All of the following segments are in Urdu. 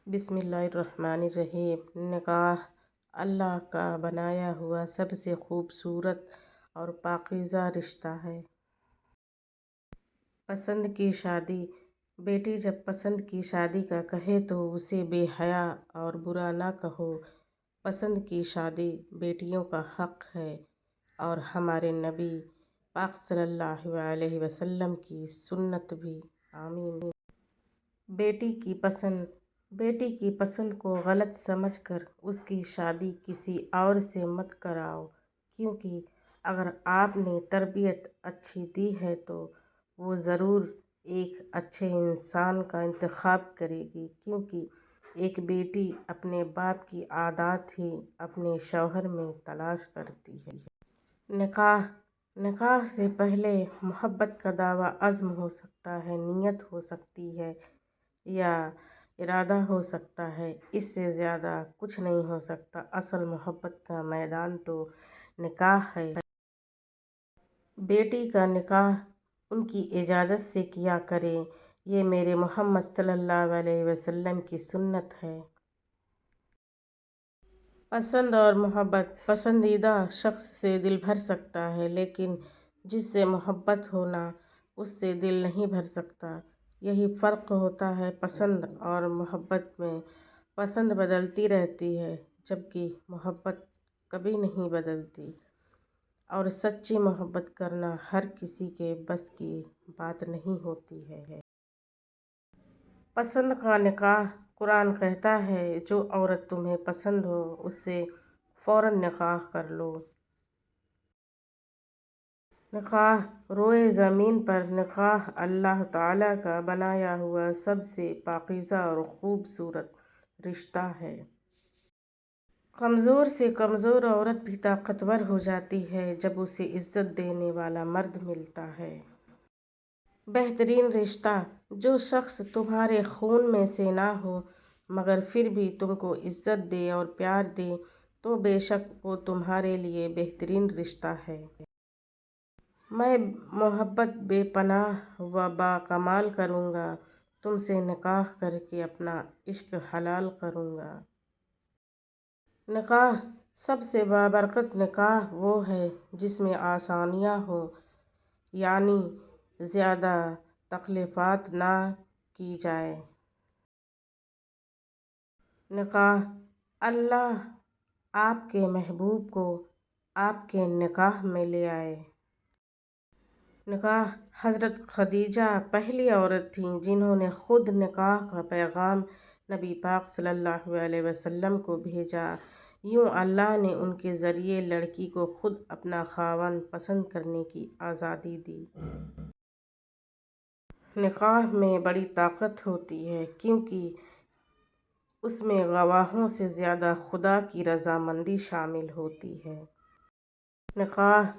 بسم اللہ الرحمن الرحیم۔ نکاح اللہ کا بنایا ہوا سب سے خوبصورت اور پاکیزہ رشتہ ہے۔ پسند کی شادی۔ بیٹی جب پسند کی شادی کا کہے تو اسے بے حیا اور برا نہ کہو۔ پسند کی شادی بیٹیوں کا حق ہے اور ہمارے نبی پاک صلی اللہ علیہ وسلم کی سنت بھی۔ آمین۔ بیٹی کی پسند کو غلط سمجھ کر اس کی شادی کسی اور سے مت کراؤ، کیونکہ اگر آپ نے تربیت اچھی دی ہے تو وہ ضرور ایک اچھے انسان کا انتخاب کرے گی، کیونکہ ایک بیٹی اپنے باپ کی عادات ہی اپنے شوہر میں تلاش کرتی ہے۔ نکاح سے پہلے محبت کا دعویٰ عزم ہو سکتا ہے، نیت ہو سکتی ہے یا ارادہ ہو سکتا ہے، اس سے زیادہ کچھ نہیں ہو سکتا۔ اصل محبت کا میدان تو نکاح ہے۔ بیٹی کا نکاح ان کی اجازت سے کیا کریں، یہ میرے محمد صلی اللہ علیہ وسلم کی سنت ہے۔ پسند اور محبت۔ پسندیدہ شخص سے دل بھر سکتا ہے، لیکن جس سے محبت ہو نا، اس سے دل نہیں بھر سکتا۔ یہی فرق ہوتا ہے پسند اور محبت میں۔ پسند بدلتی رہتی ہے جبکہ محبت کبھی نہیں بدلتی، اور سچی محبت کرنا ہر کسی کے بس کی بات نہیں ہوتی ہے۔ پسند کا نکاح۔ قرآن کہتا ہے جو عورت تمہیں پسند ہو اس سے فوراً نکاح کر لو۔ نکاح۔ روئے زمین پر نکاح اللہ تعالیٰ کا بنایا ہوا سب سے پاکیزہ اور خوبصورت رشتہ ہے۔ کمزور سے کمزور عورت بھی طاقتور ہو جاتی ہے جب اسے عزت دینے والا مرد ملتا ہے۔ بہترین رشتہ۔ جو شخص تمہارے خون میں سے نہ ہو مگر پھر بھی تم کو عزت دے اور پیار دے تو بے شک وہ تمہارے لیے بہترین رشتہ ہے۔ میں محبت بے پناہ و باکمال کروں گا، تم سے نکاح کر کے اپنا عشق حلال کروں گا۔ نکاح۔ سب سے بابرکت نکاح وہ ہے جس میں آسانیاں ہوں، یعنی زیادہ تکلفات نہ کی جائیں۔ نکاح۔ اللہ آپ کے محبوب کو آپ کے نکاح میں لے آئے۔ نکاح۔ حضرت خدیجہ پہلی عورت تھیں جنہوں نے خود نکاح کا پیغام نبی پاک صلی اللہ علیہ وسلم کو بھیجا۔ یوں اللہ نے ان کے ذریعے لڑکی کو خود اپنا خاوند پسند کرنے کی آزادی دی۔ نکاح میں بڑی طاقت ہوتی ہے کیونکہ اس میں گواہوں سے زیادہ خدا کی رضامندی شامل ہوتی ہے۔ نکاح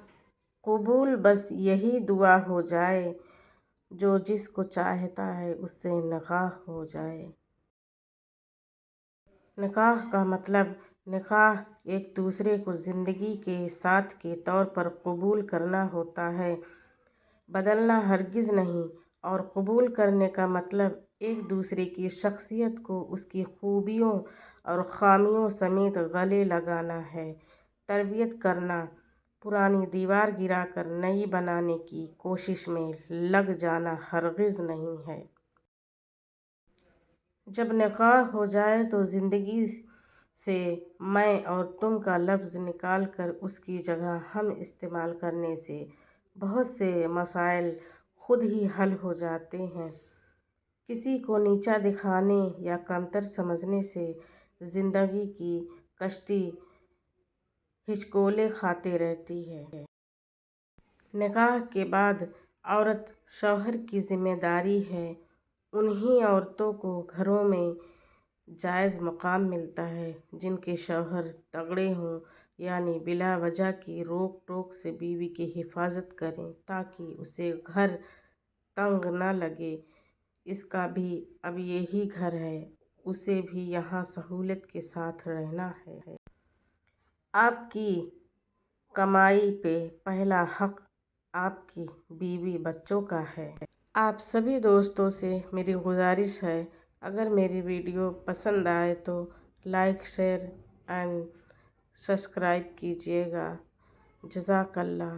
قبول۔ بس یہی دعا ہو جائے جو جس کو چاہتا ہے اس سے نکاح ہو جائے۔ نکاح کا مطلب۔ نکاح ایک دوسرے کو زندگی کے ساتھ کے طور پر قبول کرنا ہوتا ہے، بدلنا ہرگز نہیں۔ اور قبول کرنے کا مطلب ایک دوسرے کی شخصیت کو اس کی خوبیوں اور خامیوں سمیت گلے لگانا ہے۔ تربیت کرنا۔ پرانی دیوار گرا کر نئی بنانے کی کوشش میں لگ جانا ہرگز نہیں ہے۔ جب نکاح ہو جائے تو زندگی سے میں اور تم کا لفظ نکال کر اس کی جگہ ہم استعمال کرنے سے بہت سے مسائل خود ہی حل ہو جاتے ہیں۔ کسی کو نیچا دکھانے یا کمتر سمجھنے سے زندگی کی کشتی ہچکولے کھاتے رہتی ہے۔ نکاح کے بعد عورت شوہر کی ذمہ داری ہے۔ انہی عورتوں کو گھروں میں جائز مقام ملتا ہے جن کے شوہر تگڑے ہوں، یعنی بلا وجہ کی روک ٹوک سے بیوی کی حفاظت کریں تاکہ اسے گھر تنگ نہ لگے۔ اس کا بھی اب یہی گھر ہے، اسے بھی یہاں سہولت کے ساتھ رہنا ہے۔ آپ کی کمائی پہ پہلا حق آپ کی بیوی بچوں کا ہے۔ آپ سبھی دوستوں سے میری گزارش ہے اگر میری ویڈیو پسند آئے تو لائک شیئر اینڈ سبسکرائب کیجیے گا۔ جزاک اللہ۔